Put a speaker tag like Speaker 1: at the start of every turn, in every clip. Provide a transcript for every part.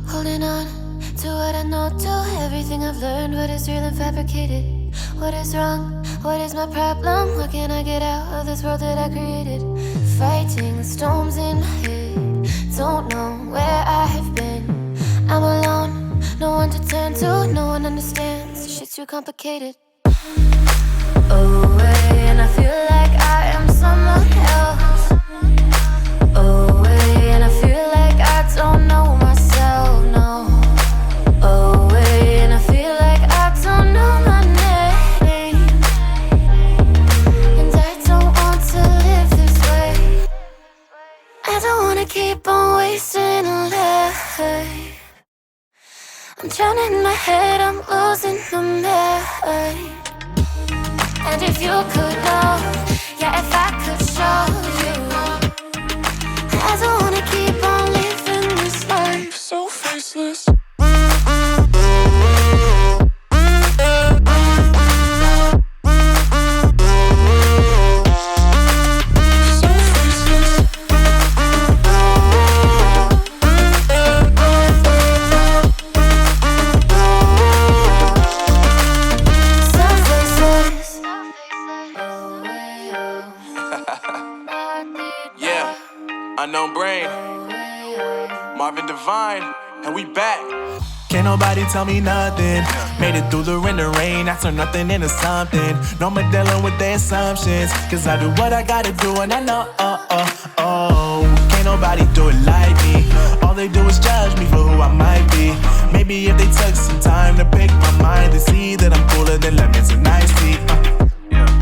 Speaker 1: Holding on to what I know, to everything I've learned. What is real and fabricated? What is wrong? What is my problem? How can I get out of this world that I created? Fighting the storms in my head. Don't know where I have been. I'm alone, no one to turn to. No one understands, this shit's too complicated. Away, and I feel like I am someone else. Away, and I feel like I don't know myself, no. Away, and I feel like I don't know my name. And I don't want to live this way. I don't wanna keep on wasting a life. I'm drowning in my head, I'm losing my mind. And if you could know, yeah, if I could show you, I don't wanna keep on living this life so faceless.
Speaker 2: Unknown Brain, Marvin Devine, and we back.
Speaker 3: Can't nobody tell me nothing. Made it through the rain and rain, I turn nothing into something. No more dealing with their assumptions, cause I do what I gotta do and I know, can't nobody do it like me. All they do is judge me for who I might be. Maybe if they took some time to pick my mind, they see that I'm cooler than lemons and iced tea.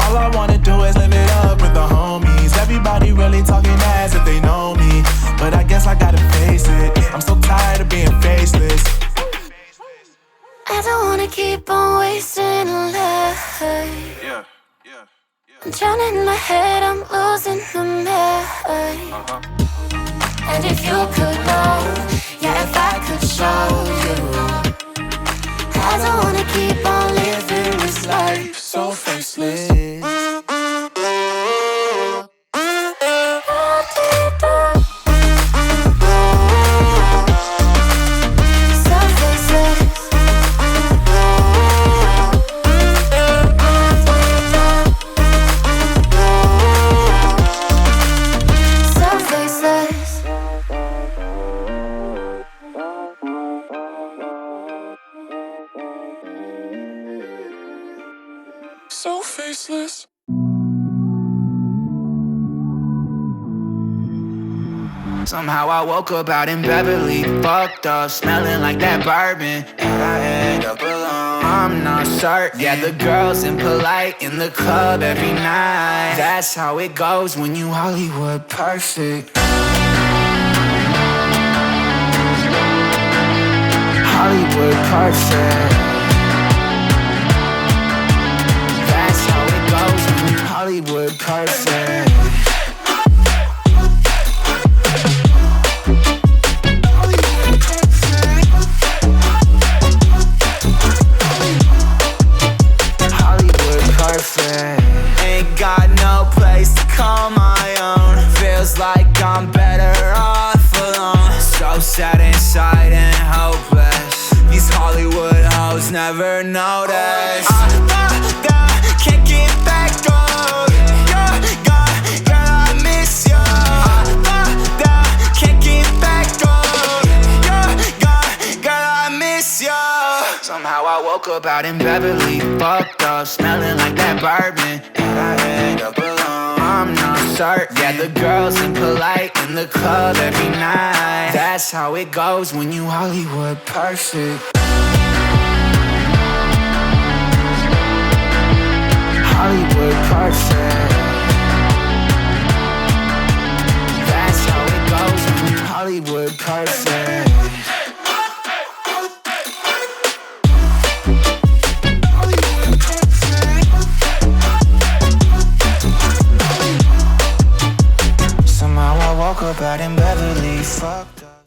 Speaker 3: All I wanna do is live it up with the homies. Everybody really talking as if they know me, but I guess I gotta face it. I'm so tired of being faceless.
Speaker 1: I don't wanna keep on wasting a life. I'm drowning in my head, I'm losing my mind. And if you could know, yeah, if I could show you, I don't wanna keep on living this life so faceless.
Speaker 2: So faceless.
Speaker 4: Somehow I woke up out in Beverly, fucked up, smelling like that bourbon, and I end up alone. I'm not certain. Yeah, the girls impolite in the club every night. That's how it goes when you Hollywood perfect. Hollywood perfect. That's how it goes when you Hollywood perfect. Ain't got no place to call my own. Feels like I'm better off alone. So sad inside and hopeless. These Hollywood hoes never notice. Can't get back on. You're gone, girl, I miss you. Can't get back on. You're gone, girl, I miss you. Somehow I woke up out in Beverly, fucked up, smelling like that bourbon, and I end up alone. I'm not certain. Yeah, the girls impolite in the club every night. That's how it goes when you Hollywood perfect. Hollywood perfect. That's how it goes when you Hollywood perfect. Woke up out in Beverly, fucked up.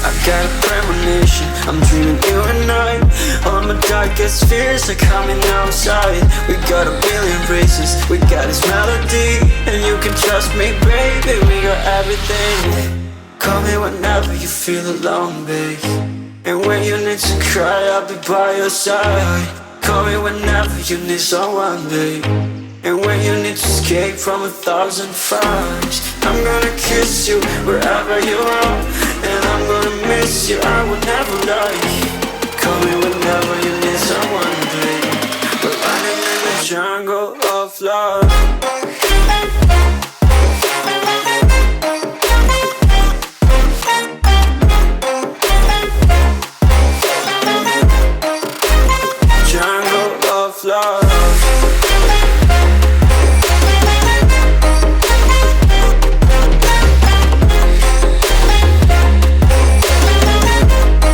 Speaker 5: I got a premonition, I'm dreaming you and I. All my darkest fears are coming outside. We got a billion races, we got this melody, and can trust me, baby, we got everything. Call me whenever you feel alone, babe. And when you need to cry, I'll be by your side. Call me whenever you need someone, babe. And when you need to escape from 1,000 fires, I'm gonna kiss you wherever you are. And I'm gonna miss you, I will never lie. Call me whenever you need someone, babe. We're running in the jungle of love. Love.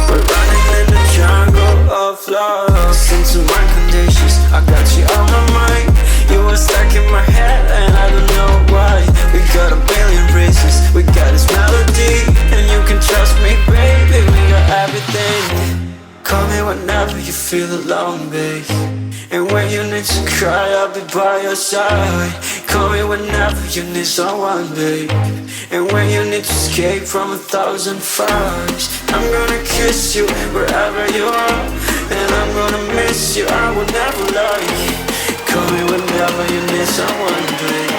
Speaker 5: We're running in the jungle of love. Listen to my conditions, I got you on my mind. You were stuck in my head and I don't know why. We got a billion reasons, we got this melody. And you can trust me, baby, we got everything. Call me whenever you feel alone, babe. And when you need to cry, I'll be by your side. Call me whenever you need someone, babe. And when you need to escape from 1,000 fires, I'm gonna kiss you wherever you are. And I'm gonna miss you, I will never lie. Call me whenever you need someone, babe.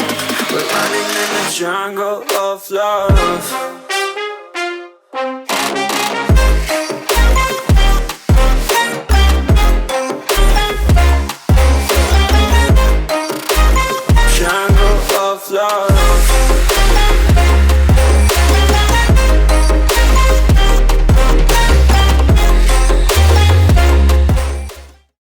Speaker 5: We're running in the jungle of love.